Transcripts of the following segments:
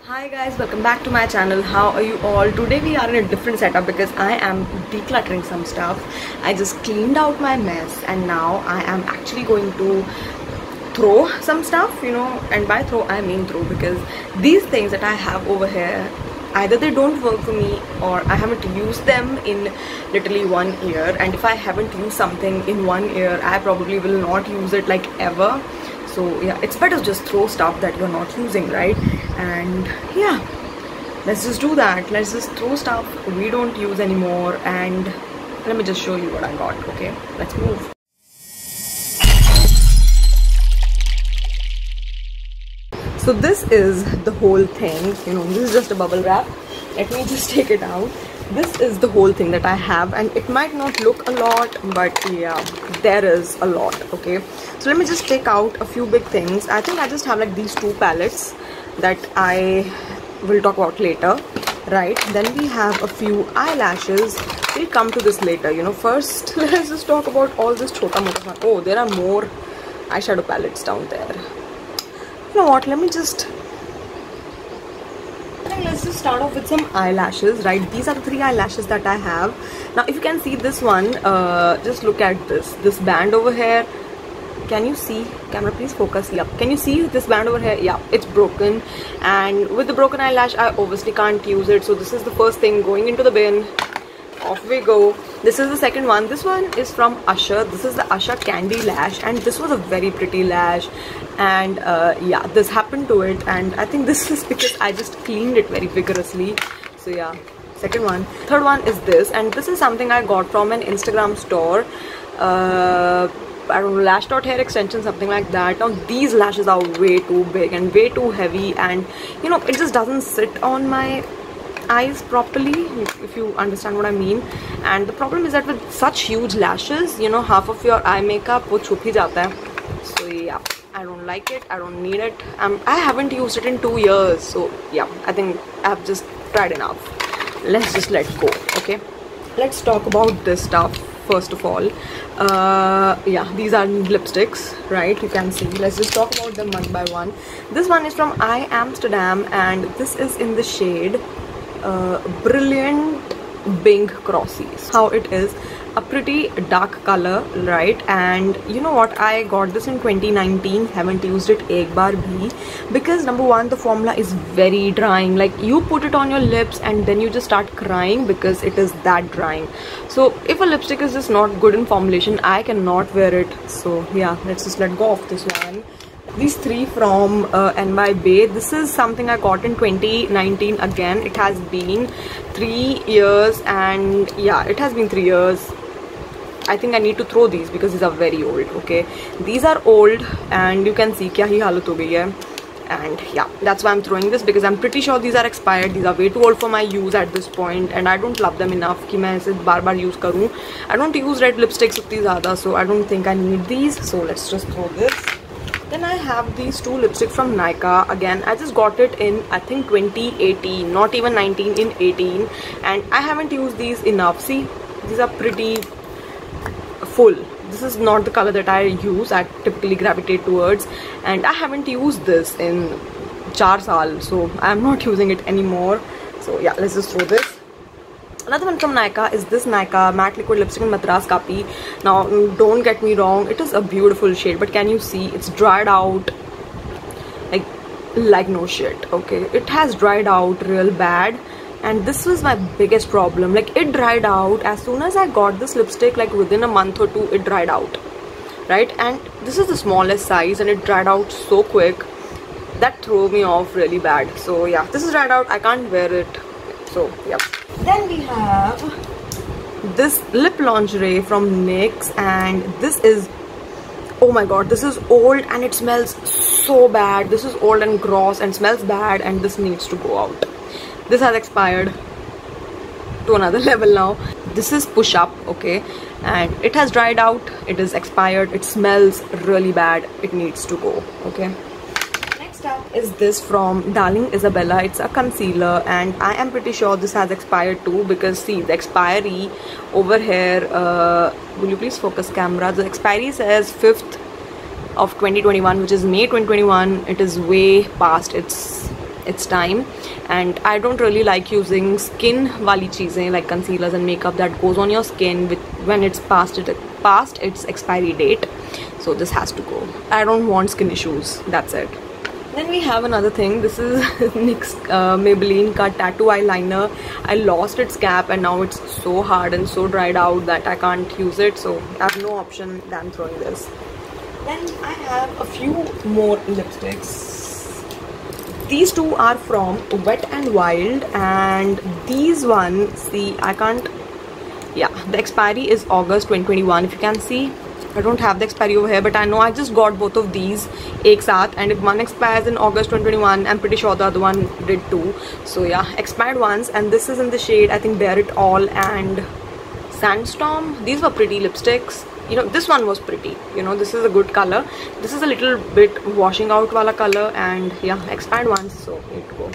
Hi guys, welcome back to my channel. How are you all? Today we are in a different setup because I am decluttering some stuff. I just cleaned out my mess and now I am actually going to throw some stuff, and by throw I mean throw, because these things that I have over here, either they don't work for me or I haven't used them in literally 1 year, and if I haven't used something in 1 year, I probably will not use it like ever. So yeah, it's better to just throw stuff that you're not using, right? And yeah, let's just do that. Let's just throw stuff we don't use anymore, and let me just show you what I got. Okay, let's move. So this is the whole thing, this is just a bubble wrap. Let me just take it out. This is the whole thing that I have, and it might not look a lot, but yeah, there is a lot. Okay, so let me just take out a few big things. I think I just have like these 2 palettes that I will talk about later, right? Then we have a few eyelashes. We'll come to this later. First let's just talk about all this chota mota. Oh, there are more eyeshadow palettes down there. You know what, let's just start off with some eyelashes, right? These are the 3 eyelashes that I have. Now if you can see this one, just look at this band over here. Can you see? Camera, please focus. Yep. Can you see this band over here? Yeah, it's broken, and with the broken eyelash I obviously can't use it, so this is the first thing going into the bin. Off we go. This is the second one. This one is from Usher. This is the Usher Candy Lash, and this was a very pretty lash, and yeah, this happened to it, and I think this is because I just cleaned it very vigorously. So yeah, second one. Third one is this, and this is something I got from an Instagram store. I don't know, lash dot hair extension, something like that. Now these lashes are way too big and way too heavy, and it just doesn't sit on my eyes properly, if you understand what I mean. And the problem is that with such huge lashes, half of your eye makeup wo chup hi jata hai. So yeah, I don't like it, I don't need it. I haven't used it in 2 years, so yeah, I think I've just tried enough. Let's just let go. Okay, let's talk about this stuff first of all. Yeah, these are lipsticks, right? You can see. Let's just talk about them one by one. This one is from I Amsterdam, and this is in the shade Brilliant Bing Crossies. How it is a pretty dark color, right? And you know what, I got this in 2019, haven't used it ek bar bhi, because number one, the formula is very drying. Like, you put it on your lips and then you just start crying because it is that drying. So if a lipstick is just not good in formulation, I cannot wear it. So yeah, let's just let go of this one. These 3 from NY Bay. This is something I got in 2019. Again, it has been 3 years, and yeah, it has been 3 years. I think I need to throw these because these are very old. Okay, these are old, and you can see kya hi halat ho gayi hai. And yeah, that's why I'm throwing this, because I'm pretty sure these are expired. These are way too old for my use at this point, and I don't love them enough कि मैं इसे बार-बार use करूँ. I don't use red lipsticks उतनी ज़्यादा, so I don't think I need these. So let's just throw this. Then I have these 2 lipsticks from Nykaa. Again, I just got it in, I think, 2018, not even 19, in 18, and I haven't used these enough. See, these are pretty full. This is not the color that I use, I typically gravitate towards, and I haven't used this in 4 saal, so I'm not using it anymore. So yeah, let's just throw this. Another one from Nykaa is this Nykaa Matte Liquid Lipstick in Madras Kapi. Now, don't get me wrong, it is a beautiful shade, but can you see it's dried out like no shit. Okay, it has dried out real bad, and this was my biggest problem. Like, it dried out as soon as I got this lipstick. Like, within a month or 2, it dried out, right? And this is the smallest size, and it dried out so quick. That threw me off really bad. So yeah, this is dried out, I can't wear it. So yeah. Then we have this lip lingerie from NYX, and this is, oh my god, this is old and it smells so bad. This is old and gross and smells bad, and this needs to go out. This has expired to another level now. This is Push Up, okay, and it has dried out, it is expired, it smells really bad, it needs to go. Okay, up is this from Darling Isabella. It's a concealer, and I am pretty sure this has expired too, because see, the expiry over here, will you please focus camera, the expiry says 5th of 2021, which is May 2021. It is way past its it's time. And I don't really like using skin wali cheezein like concealers and makeup that goes on your skin when it's past its expiry date. So this has to go. I don't want skin issues, that's it. Then we have another thing. This is NYX Maybelline ka tattoo eyeliner. I lost its cap and now it's so hard and so dried out that I can't use it. So I have no option than throwing this. Then I have a few more lipsticks. These two are from Wet n Wild, and these ones, see, I can't, yeah, the expiry is August 2021. If you can see, I don't have the expiry over here, but I know I just got both of these ek saath, and if one expires in August 2021, I'm pretty sure the other one did too. So yeah, expired ones, and this is in the shade, I think, Bear It All and Sandstorm. These were pretty lipsticks. You know, this one was pretty. You know, this is a good color. This is a little bit washing out wala color, and yeah, expired ones, so need to go.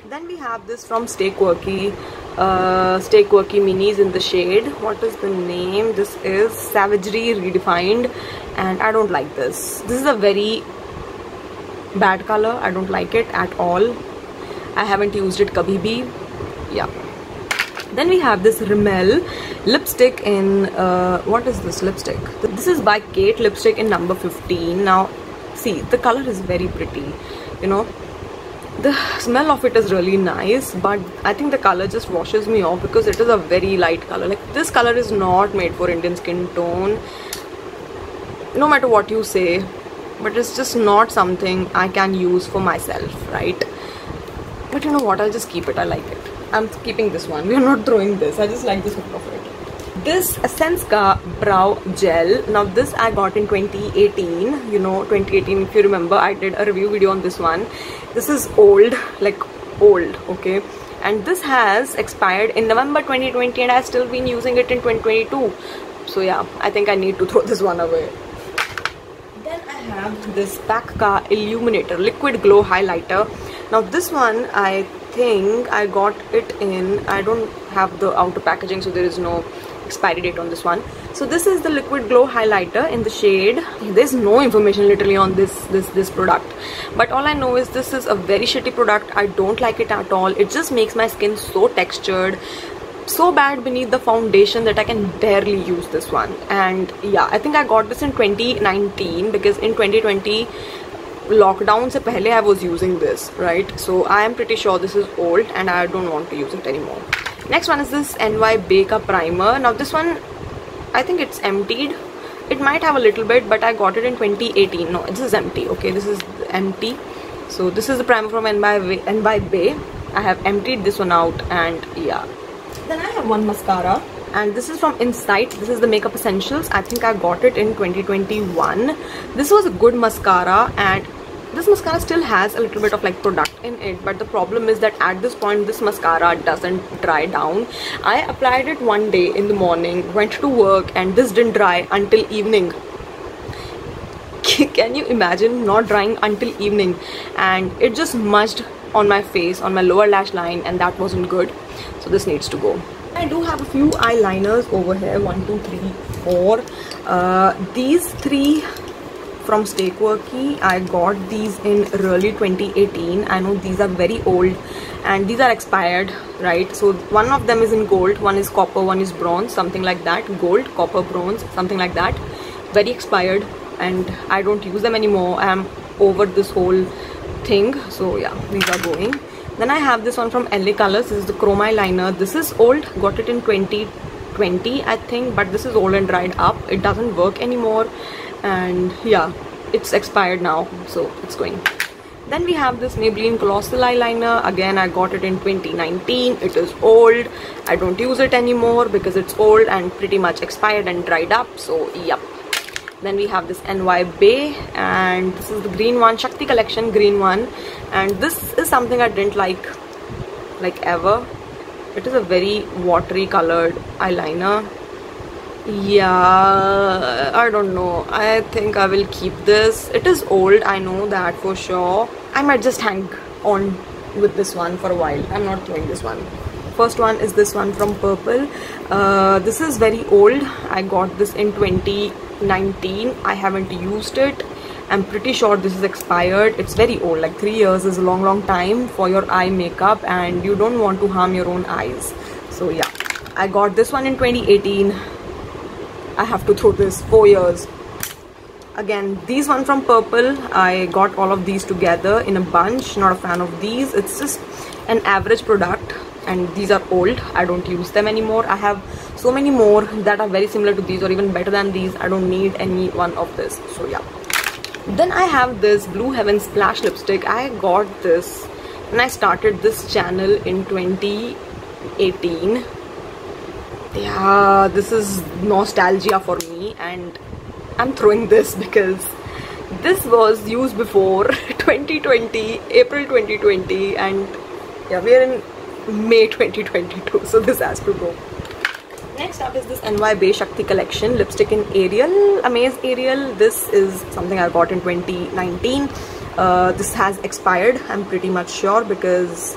Then we have this from Stay Quirky minis in the shade, what is the name? This is Savagery Redefined, and I don't like this. This is a very bad color. I don't like it at all. I haven't used it kabhi bhi. Yeah. Then we have this Rimmel lipstick in what is this lipstick? This is by Kate lipstick in number 15. Now see, the color is very pretty, you know. The smell of it is really nice, but I think the color just washes me off because it is a very light color. Like, this color is not made for Indian skin tone, no matter what you say, but it's just not something I can use for myself, right? But you know what, I'll just keep it. I like it. I'm keeping this one. We're not throwing this. I just like this look of it. This Essence ka brow gel. Now this I got in 2018. You know, 2018, if you remember, I did a review video on this one. This is old, like old, okay? And this has expired in November 2020, and I've still been using it in 2022. So yeah, I think I need to throw this one away. Then I have this Pack Ka Illuminator Liquid Glow Highlighter. Now this one, I think I got it in, I don't have the outer packaging, so there is no expiry date on this one. So this is the Liquid Glow Highlighter in the shade. There's no information literally on this product, but all I know is this is a very shitty product. I don't like it at all. It just makes my skin so textured, so bad beneath the foundation that I can barely use this one. And yeah, I think I got this in 2019 because in 2020 lockdown se pehle I was using this, right? So I am pretty sure this is old and I don't want to use it anymore. Next one is this NY Baker primer. Now this one, I think it's emptied. It might have a little bit, but I got it in 2018. No, this is empty. Okay, this is empty. So this is the primer from NY Bay. I have emptied this one out, and yeah. Then I have one mascara, and this is from Insight. This is the Makeup Essentials. I think I got it in 2021. This was a good mascara, and this mascara still has a little bit of like product in it, but the problem is that at this point this mascara doesn't dry down. I applied it one day in the morning, went to work, and this didn't dry until evening. Can you imagine? Not drying until evening, and it just smudged on my face, on my lower lash line, and that wasn't good. So this needs to go. I do have a few eyeliners over here. 1, 2, 3, 4. These three from Stay Quirky, I got these in early 2018. I know these are very old and these are expired, right? So one of them is in gold, one is copper, one is bronze, something like that. Gold, copper, bronze, something like that. Very expired, and I don't use them anymore. I am over this whole thing. So yeah, these are going. Then I have this one from LA Colors. This is the chrome eyeliner. This is old, got it in 2020 I think, but this is old and dried up. It doesn't work anymore, and yeah, it's expired now, so it's going. Then we have this Maybelline Colossal eyeliner. Again, I got it in 2019. It is old. I don't use it anymore because it's old and pretty much expired and dried up, so yep. Then we have this NY Bay, and this is the green one, Shakti Collection green one, and this is something I didn't like ever. It is a very watery colored eyeliner. Yeah, I don't know. I think I will keep this. It is old, I know that for sure. I might just hang on with this one for a while. I'm not throwing this one. First one is this one from Purple. This is very old. I got this in 2019. I haven't used it, I'm pretty sure this is expired. It's very old, like 3 years is a long time for your eye makeup, and you don't want to harm your own eyes. So yeah, I got this one in 2018. I have to throw this 4 years. Again, these one from Purple. I got all of these together in a bunch. Not a fan of these. It's just an average product, and these are old. I don't use them anymore. I have so many more that are very similar to these or even better than these. I don't need any one of this. So yeah. Then I have this Blue Heaven Splash Lipstick. I got this when I started this channel in 2018. Yeah, this is nostalgia for me, and I'm throwing this because this was used before 2020, April 2020, and yeah, we are in May 2022, so this has to go. Next up is this NY Bay Shakti collection lipstick in Ariel, Amaze Ariel. This is something I got in 2019. This has expired, I'm pretty much sure, because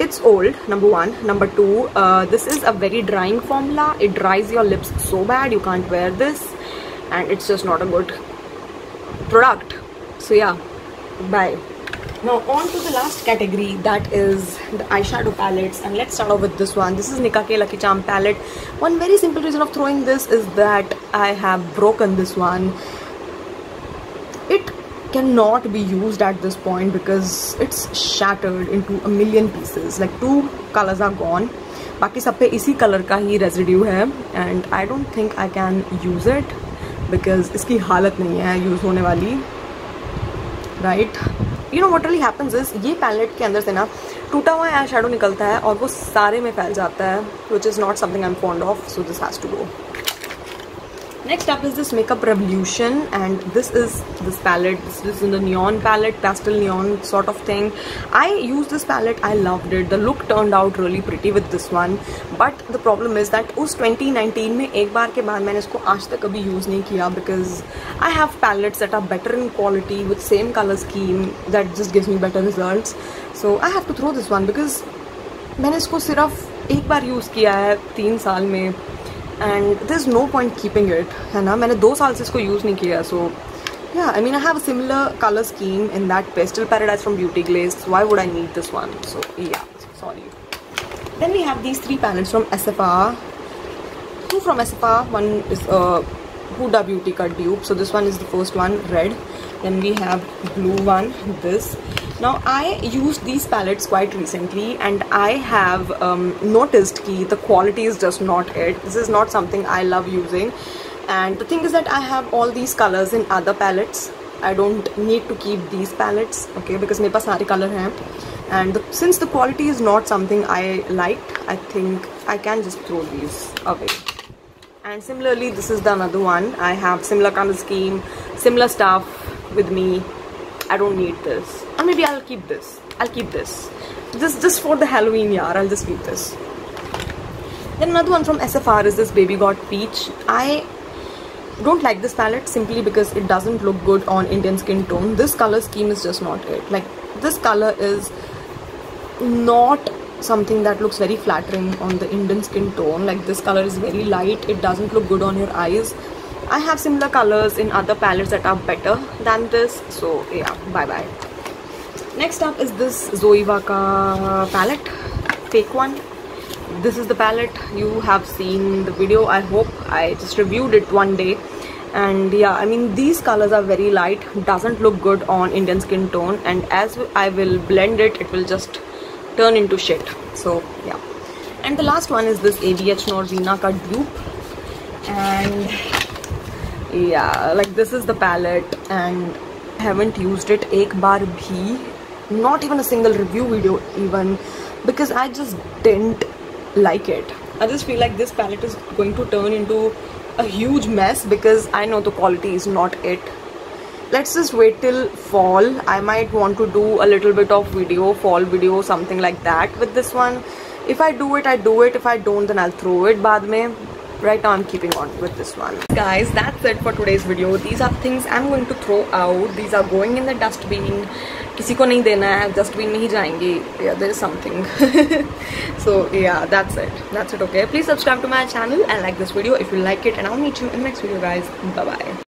it's old, number one. Number two, this is a very drying formula. It dries your lips so bad, you can't wear this, and it's just not a good product. So yeah, bye. Now on to the last category, that is the eyeshadow palettes, and let's start off with this one. This is Nika K Lucky Charm palette. One very simple reason of throwing this is that I have broken this one. It cannot be used at this point because it's shattered into a million pieces. Like 2 colors are gone. बाकी सब पे इसी colour का ही residue है, and I don't think I can use it because इसकी हालत नहीं है यूज़ होने वाली, right? You know what really happens is ये पैलेट के अंदर से ना टूटा हुआ आई शेडो निकलता है और वो सारे में फैल जाता है, which is not something I'm fond of, so this has to go. Next up is this Makeup Revolution, and this is this palette. This is in the neon palette, pastel neon sort of thing. I used this palette, I loved it. The look turned out really pretty with this one, but the problem is that उस 2019 में एक बार के बाद मैंने इसको आज तक कभी यूज़ नहीं किया because I have palettes that are better in quality with same color scheme that just gives me better results. So I have to throw this one because मैंने इसको सिर्फ एक बार यूज़ किया है 3 साल में, and there's no point keeping it, है ना? मैंने 2 साल से इसको यूज़ नहीं किया. So yeah, I mean I have a similar color scheme in that Pastel Paradise from Beauty Glaze, so why would I need this one? So yeah, sorry. Then we have these 3 palettes from SFR. 2 from SFR, one is Huda Beauty ka dupe. So this one is the first one, red. Then we have blue one, this. Now I used these palettes quite recently, and I have noticed that the quality is just not it. This is not something I love using, and the thing is that I have all these colors in other palettes. I don't need to keep these palettes, okay, because मेरे पास सारे color हैं, and since the quality is not something I liked, I think I can just throw these away. And similarly, this is the another one. I have similar color scheme, similar stuff with me. I don't need this, or maybe I'll keep this. I'll keep this. This just for the Halloween year. I'll just keep this. Then another one from SFR is this Baby Got Peach. I don't like this palette simply because it doesn't look good on Indian skin tone. This color scheme is just not it. Like this color is not something that looks very flattering on the Indian skin tone. Like this color is very light. It doesn't look good on your eyes. I have similar colors in other palettes that are better than this, so yeah, bye bye. Next up is this Zoe Waka palette, fake one. This is the palette. You have seen the video, I hope. I just reviewed it one day, and yeah, I mean these colors are very light, doesn't look good on Indian skin tone, and as I will blend it, it will just turn into shit. So yeah. And the last one is this ABH Norzina ka dupe, and yeah, like this is the palette, and I haven't used it ek baar bhi, not even a single review video even, because I just didn't like it. I just feel like this palette is going to turn into a huge mess because I know the quality is not it. Let's just wait till fall. I might want to do a little bit of video, fall video, something like that with this one. If I do it, I do it. If I don't, then I'll throw it baad mein. Right now I'm keeping on with this one. Guys, that's it for today's video. These are things I'm going to throw out. These are going in the dustbin. किसी को नहीं देना है, dustbin में ही जाएंगे. Yeah, there is something. So yeah, that's it. That's it, okay? Please subscribe to my channel and like this video if you like it, and I'll meet you in the next video, guys. Bye bye.